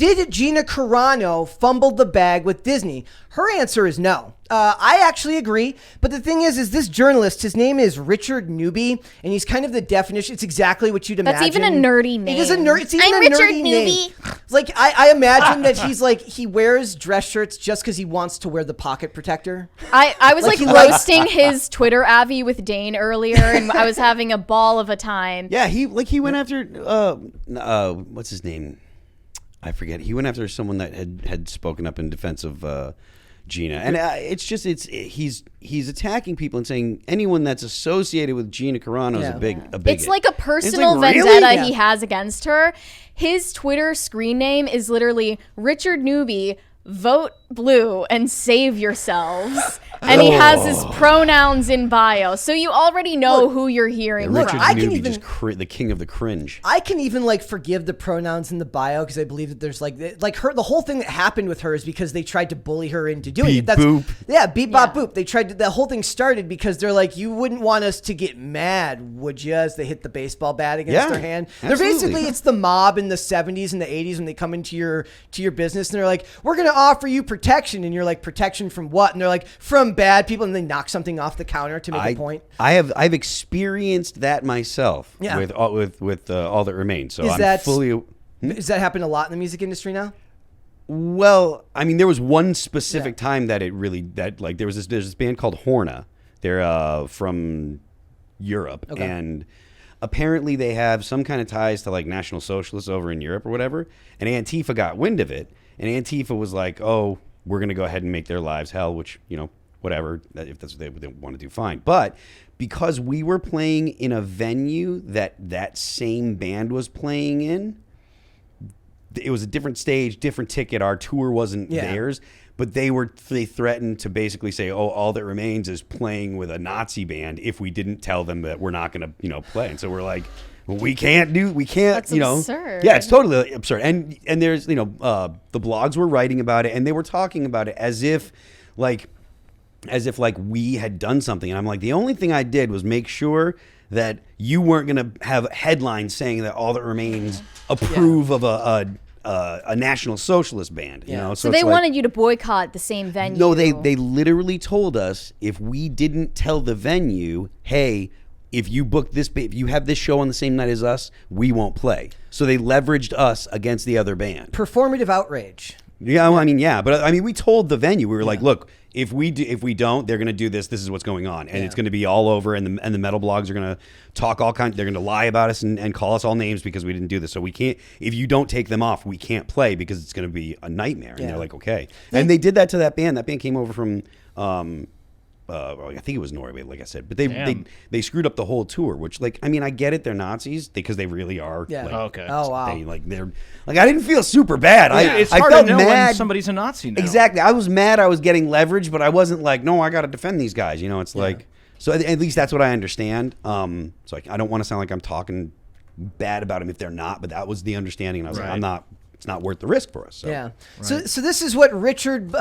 Did Gina Carano fumble the bag with Disney? Her answer is no. I actually agree. But the thing is this journalist, his name is Richard Newby, and he's kind of the definition. It's exactly what you'd imagine. That's even a nerdy name. It is a nerd. It's even I'm a Richard nerdy Newby. name. Like, I imagine that he's like, he wears dress shirts just because he wants to wear the pocket protector. I was Like, like he likes- roasting his Twitter Avi with Dane earlier, and I was having a ball of a time. Yeah, he went after what's his name? I forget. He went after someone that had spoken up in defense of Gina, and he's attacking people and saying anyone that's associated with Gina Carano is a bigot. It's like a personal really? vendetta Yeah. he has against her. His Twitter screen name is literally Richard Newby. Vote blue and save yourselves. And he has his pronouns in bio. So you already know who you're hearing Look, from. I can Newby, even- just the king of the cringe. I can even like forgive the pronouns in the bio because I believe that there's like her. The whole thing that happened with her is because they tried to bully her into doing Beep, it. That's boop. Yeah, beep bop boop. They tried to. The whole thing started because they're like, you wouldn't want us to get mad, would you? As they hit the baseball bat against their hand. Absolutely. They're basically it's the mob in the 70s and the 80s when they come into your business and they're like, we're gonna offer you protection, and you're like, protection from what? And they're like, from bad people, and they knock something off the counter to make a point. I've experienced that myself. Yeah. with all that remains. So Is I'm that- fully. Does that happen a lot in the music industry now? Well, I mean, there was one specific time that it really there's this band called Horna. They're from Europe, and apparently they have some kind of ties to like National Socialists over in Europe or whatever. And Antifa got wind of it, and Antifa was like, "Oh, we're going to go ahead and make their lives hell," which, whatever, if that's what they want to do, fine. But because we were playing in a venue that same band was playing in, it was a different stage, different ticket. Our tour wasn't theirs, but they threatened to basically say, "Oh, All That Remains is playing with a Nazi band," if we didn't tell them that we're not going to, play. And so we're like, we can't, That's absurd. Yeah, it's totally absurd. And there's, the blogs were writing about it, and they were talking about it as if we had done something. And I'm like, the only thing I did was make sure that you weren't going to have headlines saying that All That Remains approve of a National Socialist band. So they wanted you to boycott the same venue. No, they literally told us if we didn't tell the venue, hey, if you book this, if you have this show on the same night as us, we won't play. So they leveraged us against the other band. Performative outrage. Yeah, well, but we told the venue, we were like, look, if we don't, they're going to do this. This is what's going on, and it's going to be all over. And the metal blogs are going to talk all kinds. They're going to lie about us and call us all names because we didn't do this. So we can't. If you don't take them off, we can't play because it's going to be a nightmare. And they're like, okay. And they did that to that band. That band came over from. I think it was Norway, like I said, but they screwed up the whole tour. Which, I get it, they're Nazis because they really are. Yeah. Okay. Oh wow. They're I didn't feel super bad. It's I hard felt to know mad. when somebody's a Nazi now. Exactly. I was mad. I was getting leverage, but I wasn't like, no, I got to defend these guys. It's like, so at least that's what I understand. So I don't want to sound like I'm talking bad about them if they're not, but that was the understanding. And I was like, it's not worth the risk for us. So. Yeah. Right. So this is what Richard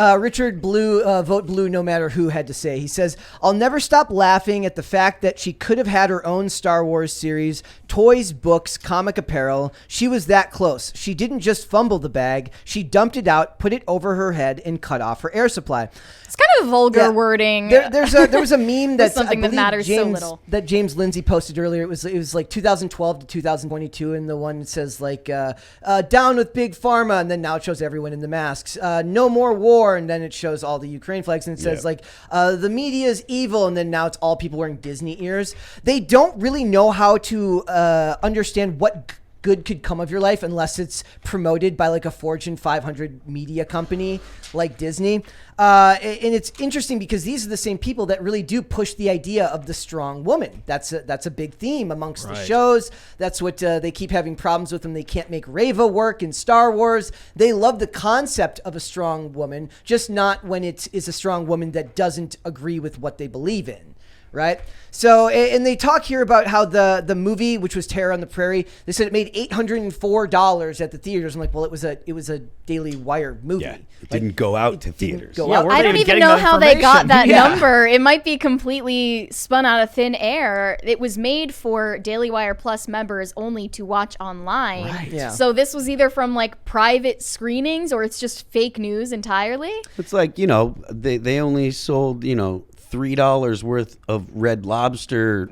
Blue, Vote Blue No Matter Who, had to say. He says, "I'll never stop laughing at the fact that she could have had her own Star Wars series, toys, books, comic apparel. She was that close. She didn't just fumble the bag. She dumped it out, put it over her head, and cut off her air supply." It's kind of vulgar wording. There was a meme that's something that matters so little. That James Lindsay posted earlier. It was like 2012 to 2022, and the one says like down with Big Pharma, and then now it shows everyone in the masks. No more war, and then it shows all the Ukraine flags, and it says like the media is evil, and then now it's all people wearing Disney ears. They don't really know how to understand what good could come of your life unless it's promoted by like a Fortune 500 media company like Disney. And it's interesting because these are the same people that really do push the idea of the strong woman. That's a big theme amongst the shows. That's what they keep having problems with when they can't make Reva work in Star Wars. They love the concept of a strong woman, just not when it is a strong woman that doesn't agree with what they believe in. right? So, and they talk here about how the movie, which was Terror on the Prairie, they said it made $804 at the theaters. I'm like, well, it was a Daily Wire movie. Yeah, it didn't go out to theaters. I don't even know how they got that number. It might be completely spun out of thin air. It was made for Daily Wire Plus members only to watch online. Right. Yeah. So this was either from like private screenings or it's just fake news entirely. It's like, they only sold, $3 worth of Red Lobster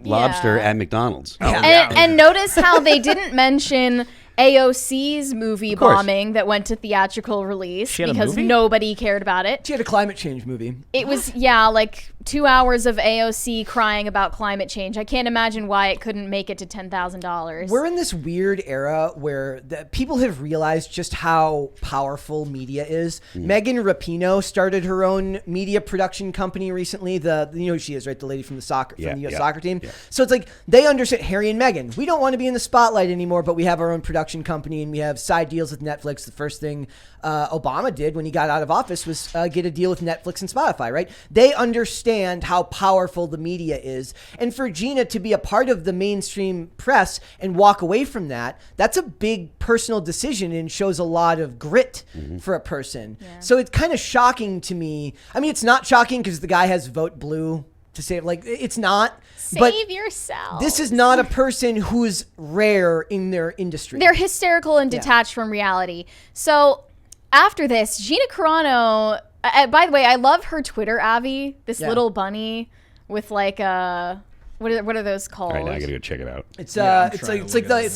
at McDonald's. And notice how they didn't mention AOC's movie bombing that went to theatrical release because nobody cared about it. She had a climate change movie. It was, like 2 hours of AOC crying about climate change. I can't imagine why it couldn't make it to $10,000. We're in this weird era where people have realized just how powerful media is. Megan Rapinoe started her own media production company recently. Who she is, right? The lady from the U.S. soccer team. Yeah. So it's like they understand Harry and Meghan. We don't want to be in the spotlight anymore, but we have our own production company and we have side deals with Netflix. The first thing Obama did when he got out of office was get a deal with Netflix and Spotify, right? They understand how powerful the media is. And for Gina to be a part of the mainstream press and walk away from that, that's a big personal decision and shows a lot of grit for a person. Yeah. So it's kind of shocking to me. I mean, it's not shocking because the guy has vote blue to say, like, it's not. Save yourself. This is not a person who's rare in their industry. They're hysterical and detached from reality. So after this, Gina Carano, by the way, I love her Twitter, Avi, this little bunny with like what are those called? All right, now I gotta go check it out. It's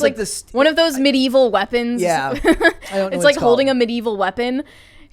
like this one of those medieval weapons. Yeah. I don't know it's like holding a medieval weapon.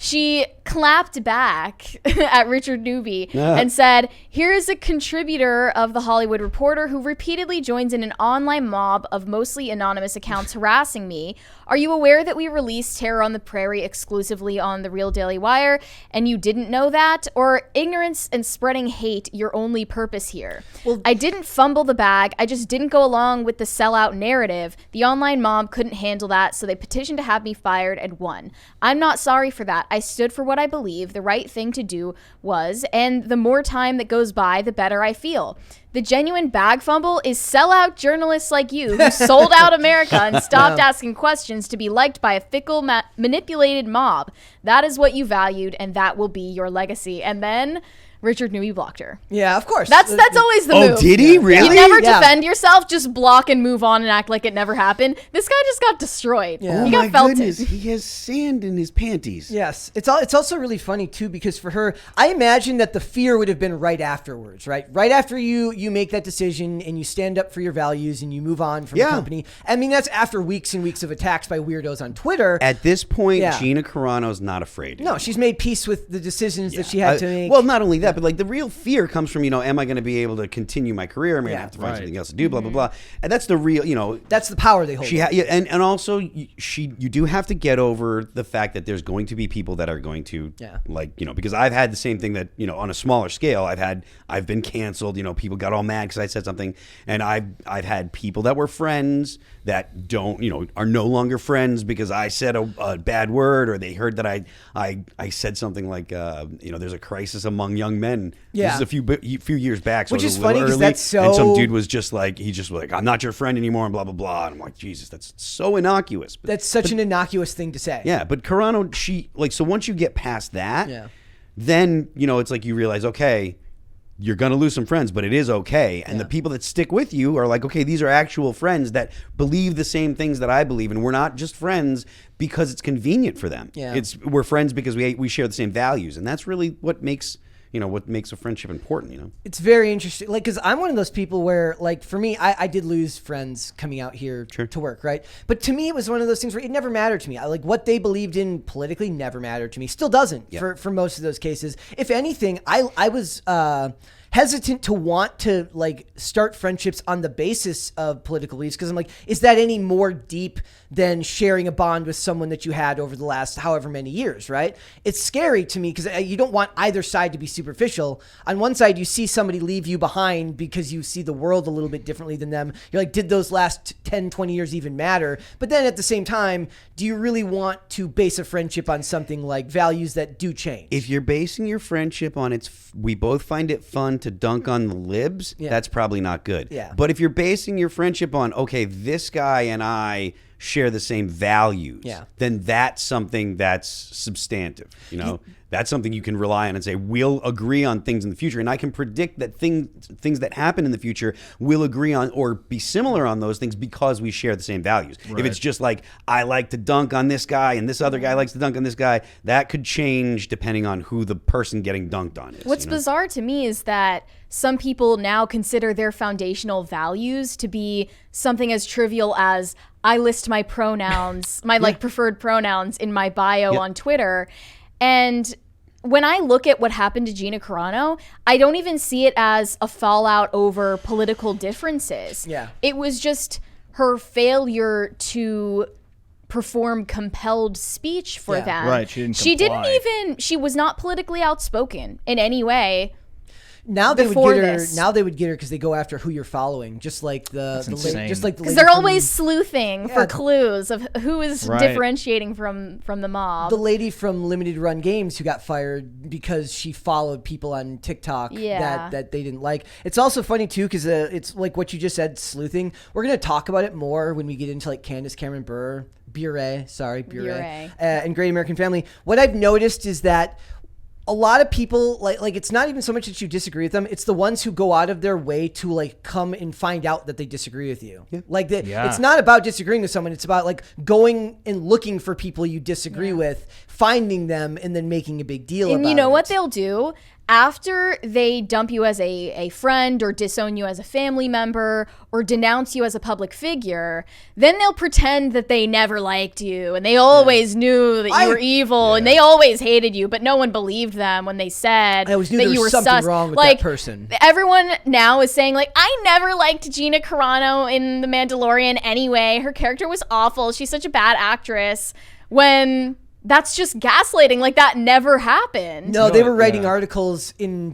She clapped back at Richard Newby and said, "Here's a contributor of The Hollywood Reporter who repeatedly joins in an online mob of mostly anonymous accounts harassing me. Are you aware that we released Terror on the Prairie exclusively on The Real Daily Wire and you didn't know that? Or ignorance and spreading hate your only purpose here? Well, I didn't fumble the bag. I just didn't go along with the sellout narrative. The online mob couldn't handle that, so they petitioned to have me fired and won. I'm not sorry for that. I stood for what I believe the right thing to do was, and the more time that goes by, the better I feel. The genuine bag fumble is sellout journalists like you who sold out America and stopped asking questions to be liked by a fickle, manipulated mob. That is what you valued, and that will be your legacy." And then Richard Newby blocked her. Yeah, of course. That's always the move. Oh, did he? Really? You never defend yourself, just block and move on and act like it never happened. This guy just got destroyed. Yeah. He got felted. Goodness, he has sand in his panties. Yes. It's also really funny too, because for her, I imagine that the fear would have been right afterwards, right? Right after you make that decision and you stand up for your values and you move on from the company. I mean, that's after weeks and weeks of attacks by weirdos on Twitter. At this point, Gina Carano's not afraid. No, she's made peace with the decisions that she had to make. Well, not only that, but like the real fear comes from, am I going to be able to continue my career? Am I going to have to find something else to do? Blah, blah, blah. And that's the real, that's the power they hold. And also you do have to get over the fact that there's going to be people that are going to because I've had the same thing that, on a smaller scale, I've been canceled, people got all mad because I said something, and I've had people that were friends that don't, are no longer friends because I said a bad word, or they heard that I said something like, there's a crisis among young men. Yeah. This is a few years back, so which it was is a little funny because early, that's so. And some dude was just like, I'm not your friend anymore, and blah blah blah. And I'm like, Jesus, that's so innocuous. That's such an innocuous thing to say. Yeah, but Carano, so once you get past that, then it's like you realize, okay, you're going to lose some friends, but it is okay. And the people that stick with you are like, okay, these are actual friends that believe the same things that I believe. And we're not just friends because it's convenient for them. Yeah. We're friends because we share the same values. And that's really what makes a friendship important, It's very interesting. Like, because I'm one of those people where, like, for me, I did lose friends coming out here to work, right? But to me, it was one of those things where it never mattered to me. Like, what they believed in politically never mattered to me. Still doesn't for most of those cases. If anything, I was hesitant to want to, like, start friendships on the basis of political beliefs, because I'm like, is that any more deep than sharing a bond with someone that you had over the last however many years, right? It's scary to me because you don't want either side to be superficial. On one side, you see somebody leave you behind because you see the world a little bit differently than them. You're like, did those last 10, 20 years even matter? But then at the same time, do you really want to base a friendship on something like values that do change? If you're basing your friendship on we both find it fun friend to dunk on the libs, that's probably not good. Yeah. But if you're basing your friendship on, okay, this guy and I share the same values, then that's something that's substantive. That's something you can rely on and say, we'll agree on things in the future. And I can predict that things that happen in the future will agree on or be similar on those things because we share the same values. Right. If it's just like, I like to dunk on this guy and this other guy likes to dunk on this guy, that could change depending on who the person getting dunked on is. What's bizarre to me is that some people now consider their foundational values to be something as trivial as I list my pronouns, my preferred pronouns in my bio on Twitter. And when I look at what happened to Gina Carano, I don't even see it as a fallout over political differences. Yeah. It was just her failure to perform compelled speech for them. Right, she didn't comply. She was not politically outspoken in any way. Now they would before get her. this. Now they would get her because they go after who you're following, just like the insane. Because they're always sleuthing for clues of who is differentiating from the mob. The lady from Limited Run Games who got fired because she followed people on TikTok that they didn't like. It's also funny too because it's like what you just said, sleuthing. We're gonna talk about it more when we get into like Candace Cameron Bure, and Great American Family. What I've noticed is that a lot of people like it's not even so much that you disagree with them, it's the ones who go out of their way to like come and find out that they disagree with you. It's not about disagreeing with someone, it's about like going and looking for people you disagree with, finding them, and then making a big deal about it. And you know what they'll do? After they dump you as a friend or disown you as a family member or denounce you as a public figure, then they'll pretend that they never liked you and they always knew that you were evil and they always hated you, but no one believed them when they said I always knew that there you was were something wrong with that person. Everyone now is saying like, I never liked Gina Carano in The Mandalorian anyway. Her character was awful. She's such a bad actress. When that's just gaslighting. Like that never happened. No, they were writing articles in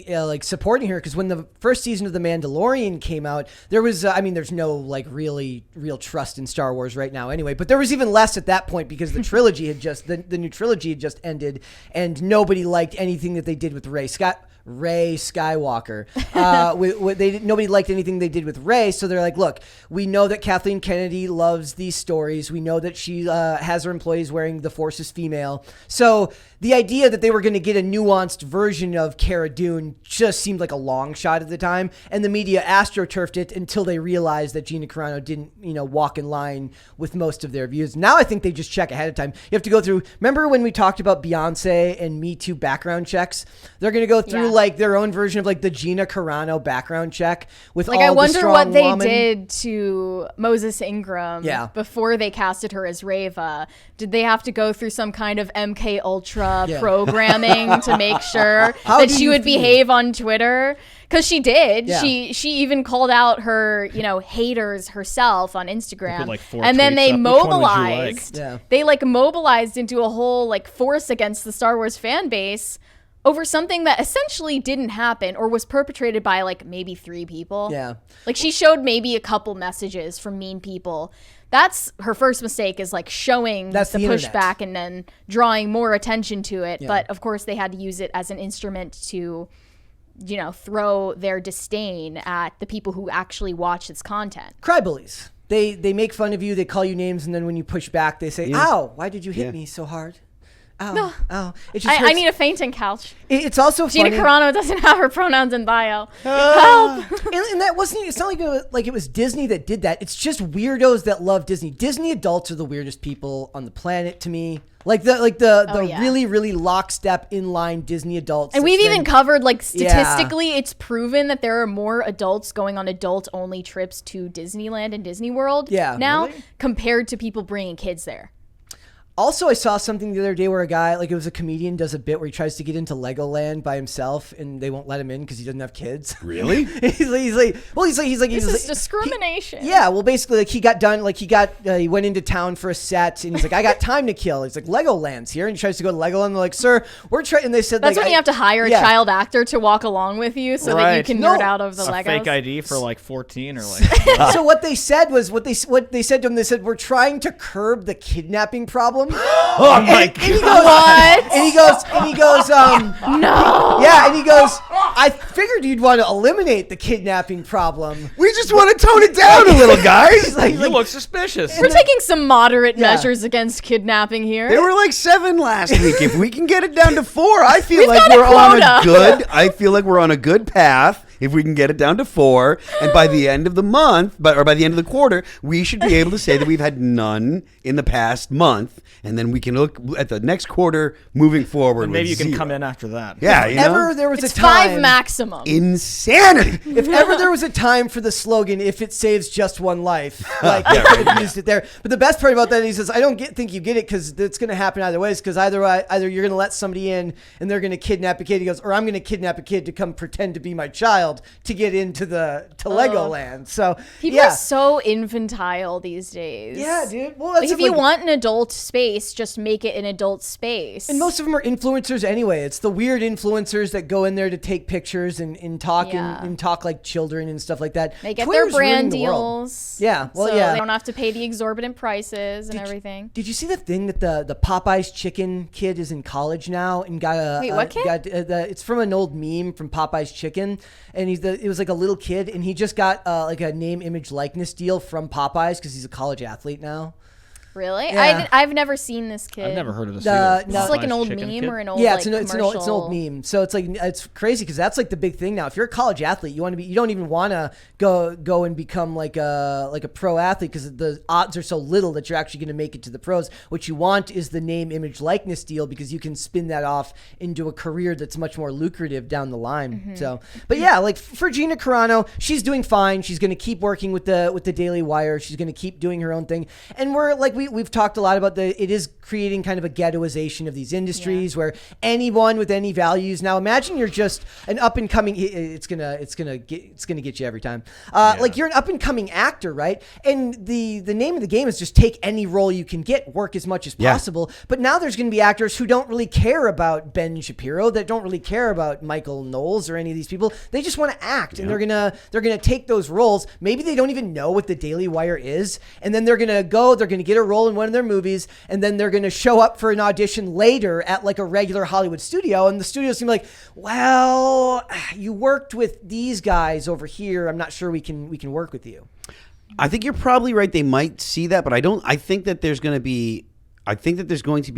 like supporting her because when the first season of The Mandalorian came out, there was there's no like real trust in Star Wars right now anyway, but there was even less at that point because the trilogy had just the new trilogy had just ended and nobody liked anything that they did with Rey Skywalker. Nobody liked anything they did with Rey, so they're like, look, we know that Kathleen Kennedy loves these stories. We know that she has her employees wearing the Force is female. So the idea that they were going to get a nuanced version of Cara Dune just seemed like a long shot at the time, and the media astroturfed it until they realized that Gina Carano didn't, walk in line with most of their views. Now I think they just check ahead of time. You have to go through. Remember when we talked about Beyonce and Me Too background checks? They're going to go through like their own version of like the Gina Carano background check with like all I wonder the strong what they woman. did to Moses Ingram before they casted her as Reva. Did they have to go through some kind of MK Ultra programming to make sure that she would behave on Twitter? Because she did. Yeah. She even called out her, haters herself on Instagram. Like and then they mobilized. They like mobilized into a whole like force against the Star Wars fan base over something that essentially didn't happen or was perpetrated by like maybe 3 people. Yeah. Like she showed maybe a couple messages from mean people. That's her first mistake, is like showing the pushback and then drawing more attention to it. Yeah. But of course they had to use it as an instrument to, throw their disdain at the people who actually watch this content. Cry bullies. They make fun of you, they call you names, and then when you push back, they say, ow, why did you hit me so hard? Ow, ow. It just I need a fainting couch. It's also Gina funny. Carano doesn't have her pronouns in bio. Help! And that wasn't. It's not like it was Disney that did that. It's just weirdos that love Disney. Disney adults are the weirdest people on the planet to me. Like the really, really lockstep inline Disney adults. And we've even covered like statistically, it's proven that there are more adults going on adult only trips to Disneyland and Disney World now compared to people bringing kids there. Also, I saw something the other day where a guy, like it was a comedian, does a bit where he tries to get into Legoland by himself, and they won't let him in because he doesn't have kids. Really? he's like, this is discrimination. Well, basically, like he got done, like he went into town for a set, and he's like, I got time to kill. He's like, Legoland's here, and he tries to go to Legoland. And they're like, sir, we're trying. And they said that's when you have to hire a child actor to walk along with you so that you can nerd out of the Legos. Fake ID for like 14 or like. So what they said was what they said to him. They said, we're trying to curb the kidnapping problem. Oh my God. What? And he goes, no. Yeah, and he goes, figured you'd want to eliminate the kidnapping problem. We just want to tone it down a little, guys. You look suspicious. We're taking some moderate measures against kidnapping here. There were like 7 last week. If we can get it down to 4, I feel like got a we're on a quota. good. I feel like we're on a good path. If we can get it down to 4, and by the end of the month, or by the end of the quarter, we should be able to say that we've had none in the past month, and then we can look at the next quarter moving forward. And maybe you with can 0. come in after that. Yeah, If you know? ever there was it's a time, 5 maximum. Insanity. if ever there was a time for the slogan, "If it saves just one life," like Yeah, they could have right, used it there. But the best part about that, he says, "I don't think you get it because it's going to happen either ways. Because either you're going to let somebody in and they're going to kidnap a kid." He goes, "Or I'm going to kidnap a kid to come pretend to be my child to get into Legoland." So People are so infantile these days. Yeah, dude. Well, that's Like, if you want an adult space, just make it an adult space. And most of them are influencers anyway. It's the weird influencers that go in there to take pictures and talk and talk like children and stuff like that. They get Twitter's their brand ruining the world. deals. Yeah, well, so yeah. they don't have to pay the exorbitant prices and everything. Did you see the thing that the Popeyes chicken kid is in college now and got a Wait, what kid? It's from an old meme from Popeyes Chicken, and it was like a little kid, and he just got like a name, image, likeness deal from Popeyes because he's a college athlete now. Really? Yeah. I've never seen this kid. I've never heard of this. No, either. This is like an Popeyes old chicken meme kid? or an old Yeah, like, it's an old meme. So it's like it's crazy because that's like the big thing now. If you're a college athlete, you don't even want to go and become like a pro athlete because the odds are so little that you're actually going to make it to the pros. What you want is the name, image, likeness deal because you can spin that off into a career that's much more lucrative down the line. Mm-hmm. So, but yeah, like for Gina Carano, she's doing fine. She's going to keep working with the Daily Wire. She's going to keep doing her own thing, and we're like we've talked a lot about it is creating kind of a ghettoization of these industries where anyone with any values. Now imagine you're just an up and coming. It's gonna get you every time. Like you're an up and coming actor, right? And the name of the game is just take any role you can get, work as much as possible. But now there's going to be actors who don't really care about Ben Shapiro, that don't really care about Michael Knowles or any of these people. They just want to act, and they're gonna take those roles. Maybe they don't even know what the Daily Wire is, and then they're gonna get a role in one of their movies, and then they're going to show up for an audition later at like a regular Hollywood studio, and the studio's going to be like, well, you worked with these guys over here. I'm not sure we can work with you. I think you're probably right. They might see that, but I think that there's going to be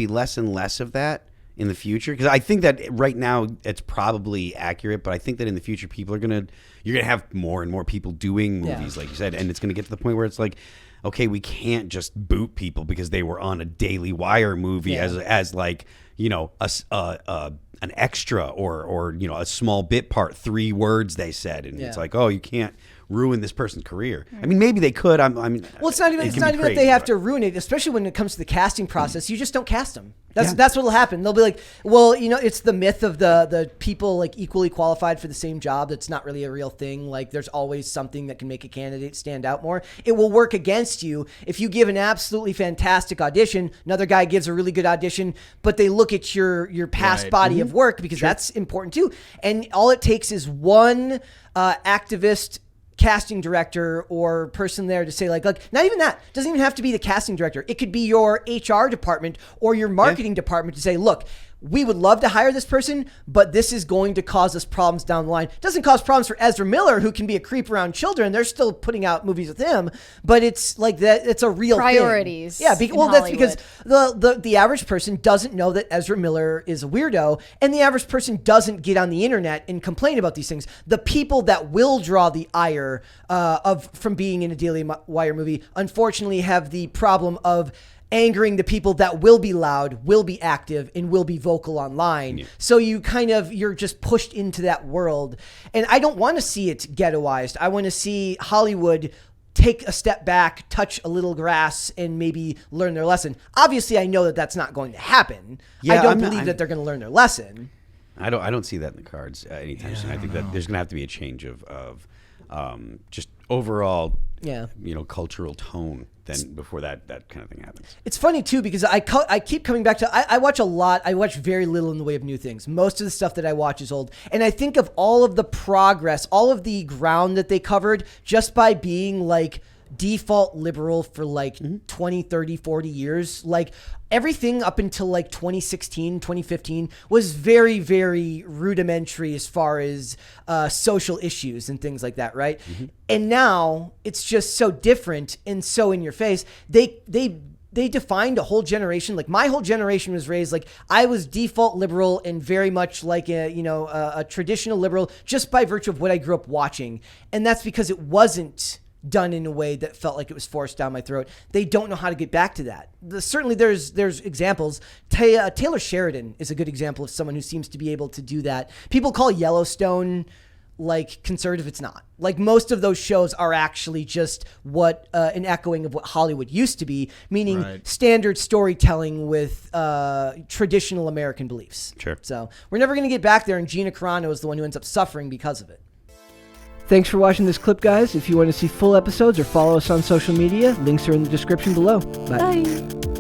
less and less of that in the future, because I think that right now it's probably accurate, but I think that in the future you're going to have more and more people doing movies, like you said, and it's going to get to the point where it's like, okay, we can't just boot people because they were on a Daily Wire movie as like, you know, an extra or you know, a small bit part, 3 words they said, and it's like, oh, you can't ruin this person's career. I mean, maybe they could. I mean, well, it's not even that they have to ruin it, especially when it comes to the casting process. You just don't cast them. That's what'll happen. They'll be like, well, you know, it's the myth of the people like equally qualified for the same job. That's not really a real thing. Like there's always something that can make a candidate stand out more. It will work against you if you give an absolutely fantastic audition. Another guy gives a really good audition, but they look at your past body of work because that's important too. And all it takes is one activist casting director or person there to say like not even that, doesn't even have to be the casting director. It could be your HR department or your marketing department to say, look, we would love to hire this person, but this is going to cause us problems down the line. It doesn't cause problems for Ezra Miller, who can be a creep around children. They're still putting out movies with him, but it's like that. It's a real priorities. Thing. Yeah, that's because the average person doesn't know that Ezra Miller is a weirdo, and the average person doesn't get on the internet and complain about these things. The people that will draw the ire from being in a Daily Wire movie, unfortunately, have the problem of angering the people that will be loud, will be active, and will be vocal online. Yeah. So you're just pushed into that world. And I don't want to see it ghettoized. I want to see Hollywood take a step back, touch a little grass, and maybe learn their lesson. Obviously, I know that that's not going to happen. I don't believe that they're going to learn their lesson. I don't see that in the cards anytime soon. I think that there's going to have to be a change of just overall, cultural tone than before that kind of thing happens. It's funny too because I keep coming back to I watch a lot. I watch very little in the way of new things. Most of the stuff that I watch is old, and I think of all of the progress, all of the ground that they covered just by being like default liberal for like 20, 30, 40 years. Like everything up until like 2016, 2015 was very, very rudimentary as far as social issues and things like that, right? And now it's just so different and so in your face. They defined a whole generation. Like my whole generation was raised like I was default liberal and very much like a traditional liberal just by virtue of what I grew up watching. And that's because it wasn't done in a way that felt like it was forced down my throat. They don't know how to get back to that. Certainly there's examples. Taylor Sheridan is a good example of someone who seems to be able to do that. People call Yellowstone like conservative. It's not. Like most of those shows are actually just what an echoing of what Hollywood used to be, meaning standard storytelling with traditional American beliefs. Sure. So we're never going to get back there, and Gina Carano is the one who ends up suffering because of it. Thanks for watching this clip, guys. If you want to see full episodes or follow us on social media, links are in the description below. Bye.